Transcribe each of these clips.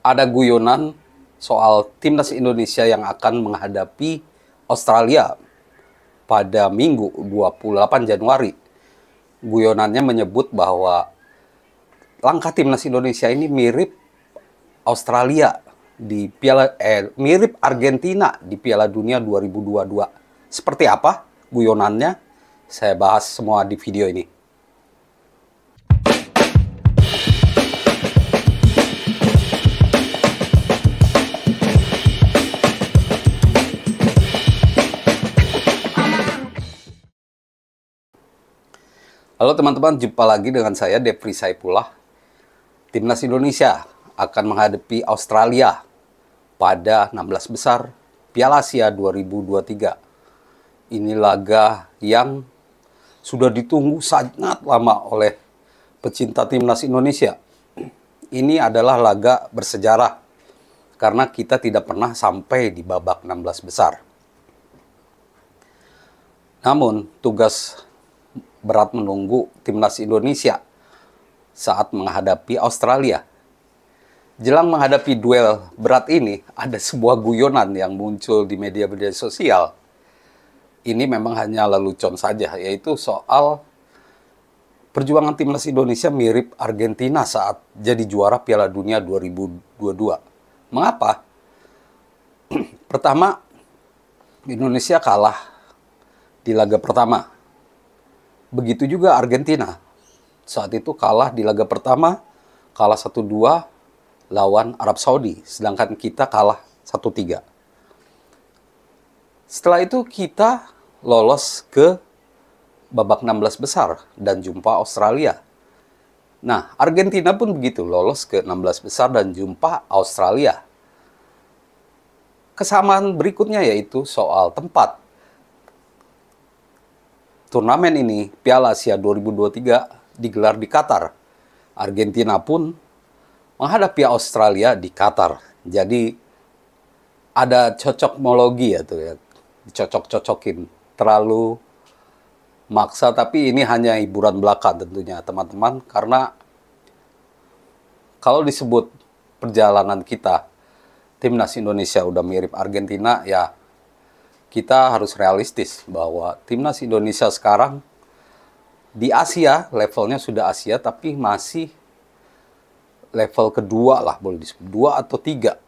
ada guyonan soal timnas Indonesia yang akan menghadapi Australia pada Minggu 28 Januari. Guyonannya menyebut bahwa langkah timnas Indonesia ini mirip Australia di mirip Argentina di Piala Dunia 2022. Seperti apa guyonannya? Saya bahas semua di video ini. Halo teman-teman, jumpa lagi dengan saya Devri Saipullah. Timnas Indonesia akan menghadapi Australia pada 16 besar Piala Asia 2023. Ini laga yang sudah ditunggu sangat lama oleh pecinta timnas Indonesia. Ini adalah laga bersejarah karena kita tidak pernah sampai di babak 16 besar. Namun, tugas berat menunggu timnas Indonesia saat menghadapi Australia. Jelang menghadapi duel berat ini, ada sebuah guyonan yang muncul di media-media sosial. Ini memang hanya lelucon saja, yaitu soal perjuangan timnas Indonesia mirip Argentina saat jadi juara Piala Dunia 2022. Mengapa? Pertama, Indonesia kalah di laga pertama. Begitu juga Argentina. Saat itu kalah di laga pertama, kalah 1-2 lawan Arab Saudi. Sedangkan kita kalah 1-3. Setelah itu kita lolos ke babak 16 besar dan jumpa Australia. Nah, Argentina pun begitu, lolos ke 16 besar dan jumpa Australia. Kesamaan berikutnya yaitu soal tempat. Turnamen ini, Piala Asia 2023, digelar di Qatar. Argentina pun menghadapi Australia di Qatar. Jadi, ada cocokmologi ya tuh ya. Dicocok-cocokin. Terlalu maksa, tapi ini hanya hiburan belaka tentunya teman-teman. Karena kalau disebut perjalanan kita, timnas Indonesia udah mirip Argentina, ya kita harus realistis bahwa timnas Indonesia sekarang di Asia, levelnya sudah Asia, tapi masih level kedua lah, boleh disebut 2 atau 3.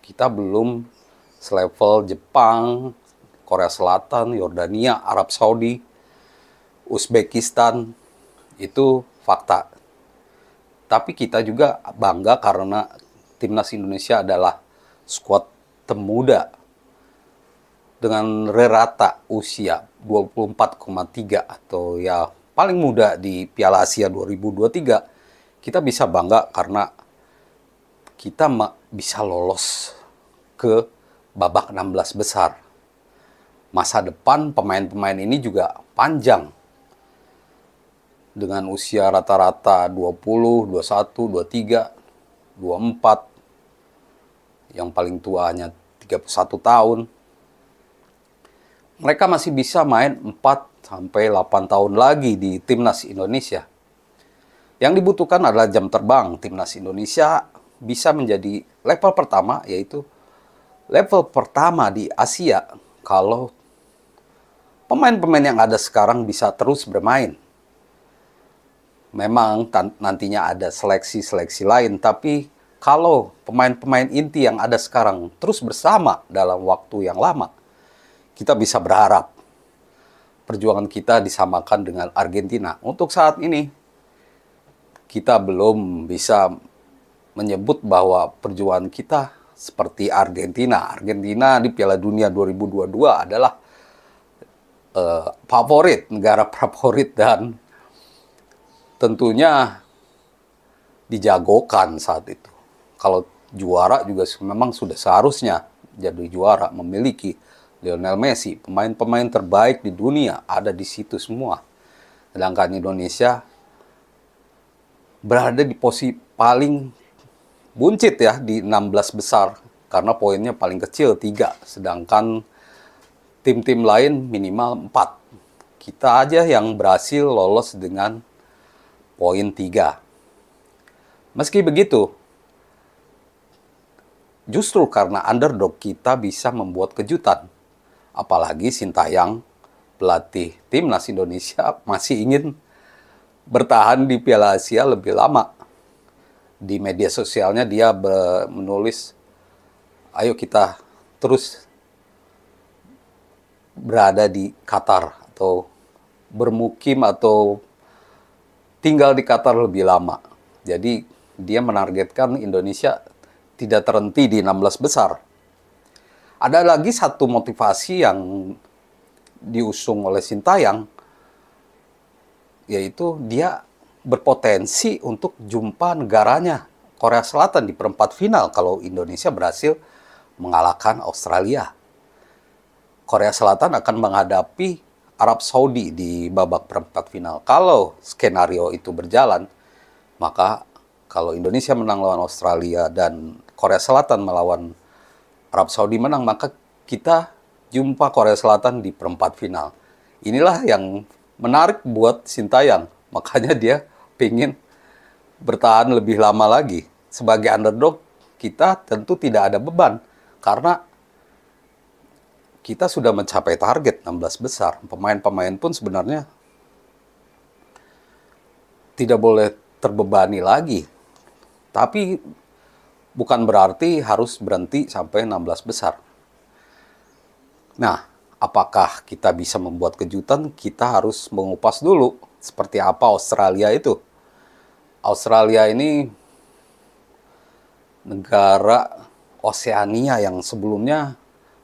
Kita belum selevel Jepang, Korea Selatan, Yordania, Arab Saudi, Uzbekistan, itu fakta. Tapi kita juga bangga karena timnas Indonesia adalah skuad termuda dengan rata usia 24,3 atau ya paling muda di Piala Asia 2023, kita bisa bangga karena kita bisa lolos ke babak 16 besar. Masa depan pemain-pemain ini juga panjang. Dengan usia rata-rata 20, 21, 23, 24. Yang paling tua hanya 31 tahun. Mereka masih bisa main 4-8 tahun lagi di timnas Indonesia. Yang dibutuhkan adalah jam terbang. Timnas Indonesia bisa menjadi level pertama, yaitu level pertama di Asia kalau pemain-pemain yang ada sekarang bisa terus bermain. Memang nantinya ada seleksi-seleksi lain, tapi kalau pemain-pemain inti yang ada sekarang terus bersama dalam waktu yang lama, kita bisa berharap perjuangan kita disamakan dengan Argentina. Untuk saat ini, kita belum bisa menyebut bahwa perjuangan kita seperti Argentina. Argentina di Piala Dunia 2022 adalah favorit, negara favorit, dan tentunya dijagokan saat itu. Kalau juara juga memang sudah seharusnya jadi juara, memiliki Lionel Messi, pemain-pemain terbaik di dunia ada di situ semua. Sedangkan Indonesia berada di posisi paling buncit ya di 16 besar karena poinnya paling kecil 3, sedangkan tim-tim lain minimal 4. Kita aja yang berhasil lolos dengan poin 3. Meski begitu, justru karena underdog kita bisa membuat kejutan. Apalagi Sintayong, pelatih timnas Indonesia, masih ingin bertahan di Piala Asia lebih lama. Di media sosialnya dia menulis, ayo kita terus berada di Qatar atau bermukim atau tinggal di Qatar lebih lama. Jadi dia menargetkan Indonesia tidak terhenti di 16 besar. Ada lagi satu motivasi yang diusung oleh Sintayong, yaitu dia berpotensi untuk jumpa negaranya Korea Selatan di perempat final kalau Indonesia berhasil mengalahkan Australia. Korea Selatan akan menghadapi Arab Saudi di babak perempat final. Kalau skenario itu berjalan, maka kalau Indonesia menang lawan Australia dan Korea Selatan melawan Arab Saudi menang, maka kita jumpa Korea Selatan di perempat final. Inilah yang menarik buat Sintayong. Makanya dia pengen bertahan lebih lama lagi. Sebagai underdog, kita tentu tidak ada beban. Karena kita sudah mencapai target 16 besar. Pemain-pemain pun sebenarnya tidak boleh terbebani lagi. Tapi bukan berarti harus berhenti sampai 16 besar. Nah, apakah kita bisa membuat kejutan? Kita harus mengupas dulu seperti apa Australia itu. Australia ini negara Oseania yang sebelumnya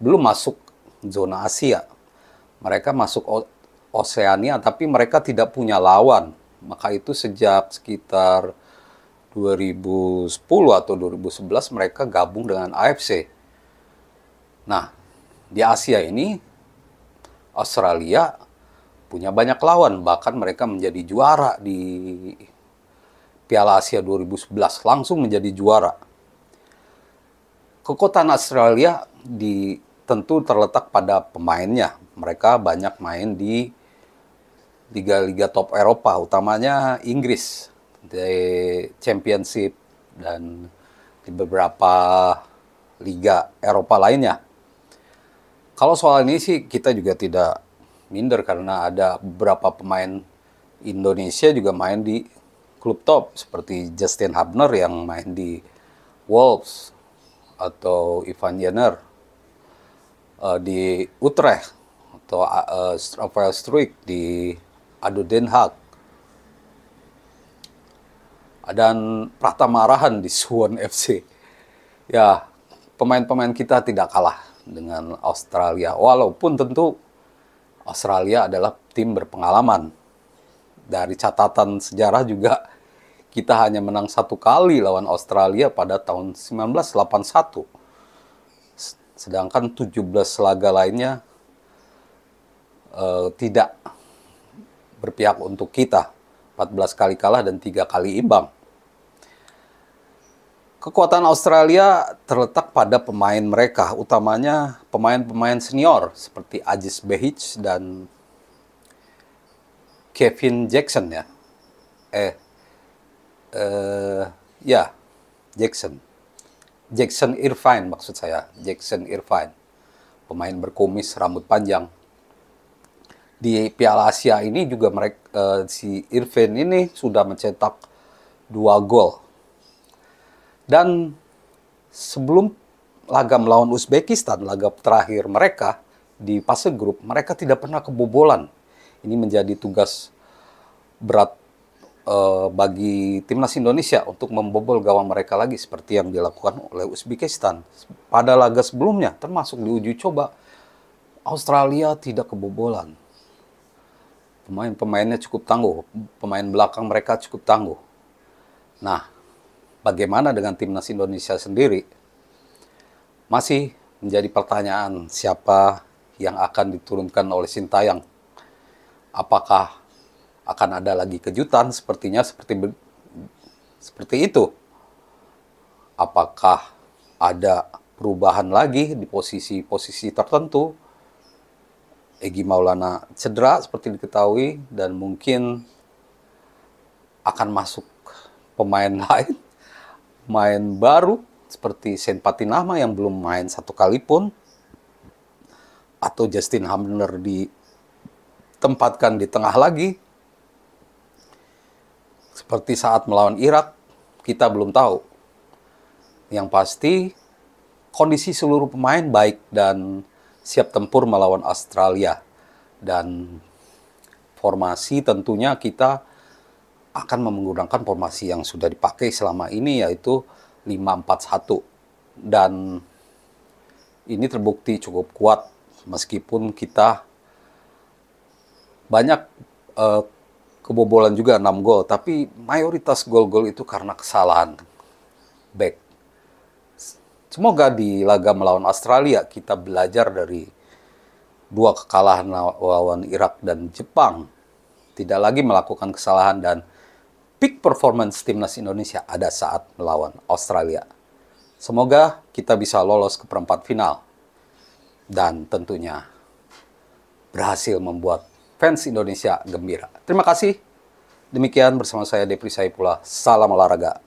belum masuk zona Asia. Mereka masuk Oseania tapi mereka tidak punya lawan. Maka itu sejak sekitar 2010 atau 2011 mereka gabung dengan AFC. Nah, di Asia ini Australia punya banyak lawan, bahkan mereka menjadi juara di Piala Asia 2011, langsung menjadi juara. Kekuatan Australia tentu terletak pada pemainnya. Mereka banyak main di liga-liga top Eropa, utamanya Inggris, di Championship dan di beberapa liga Eropa lainnya. Kalau soal ini sih kita juga tidak minder karena ada beberapa pemain Indonesia juga main di klub top seperti Justin Hubner yang main di Wolves atau Ivan Jenner di Utrecht atau Rafael Struijk di ADO Den Haag dan Pratama Arahan di Suwon FC. Ya, pemain-pemain kita tidak kalah dengan Australia, walaupun tentu Australia adalah tim berpengalaman. Dari catatan sejarah juga kita hanya menang 1 kali lawan Australia pada tahun 1981. Sedangkan 17 laga lainnya tidak berpihak untuk kita. 14 kali kalah dan 3 kali imbang. Kekuatan Australia terletak pada pemain mereka, utamanya pemain-pemain senior seperti Aziz Behich dan Kevin Jackson ya. Jackson Irvine maksud saya. Jackson Irvine. Pemain berkumis, rambut panjang. Di Piala Asia ini juga si Irvine ini sudah mencetak 2 gol. Dan sebelum laga melawan Uzbekistan, laga terakhir mereka di fase grup, mereka tidak pernah kebobolan. Ini menjadi tugas berat bagi timnas Indonesia untuk membobol gawang mereka lagi seperti yang dilakukan oleh Uzbekistan. Pada laga sebelumnya, termasuk di uji coba, Australia tidak kebobolan. Pemain-pemainnya cukup tangguh, pemain belakang mereka cukup tangguh. Nah, bagaimana dengan timnas Indonesia sendiri? Masih menjadi pertanyaan siapa yang akan diturunkan oleh Sintayong. Apakah akan ada lagi kejutan sepertinya seperti itu? Apakah ada perubahan lagi di posisi-posisi tertentu? Egy Maulana cedera seperti diketahui dan mungkin akan masuk pemain lain, main baru seperti Shane Patinama yang belum main satu kali pun, atau Justin Hamner ditempatkan di tengah lagi, seperti saat melawan Irak, kita belum tahu. Yang pasti, kondisi seluruh pemain baik dan siap tempur melawan Australia. Dan formasi tentunya kita akan menggunakan formasi yang sudah dipakai selama ini, yaitu 5-4-1. Dan ini terbukti cukup kuat meskipun kita banyak kebobolan juga 6 gol, tapi mayoritas gol-gol itu karena kesalahan back. Semoga di laga melawan Australia kita belajar dari 2 kekalahan lawan Irak dan Jepang, tidak lagi melakukan kesalahan dan peak performance timnas Indonesia ada saat melawan Australia. Semoga kita bisa lolos ke perempat final dan tentunya berhasil membuat fans Indonesia gembira. Terima kasih. Demikian bersama saya Depri Saipullah. Salam olahraga.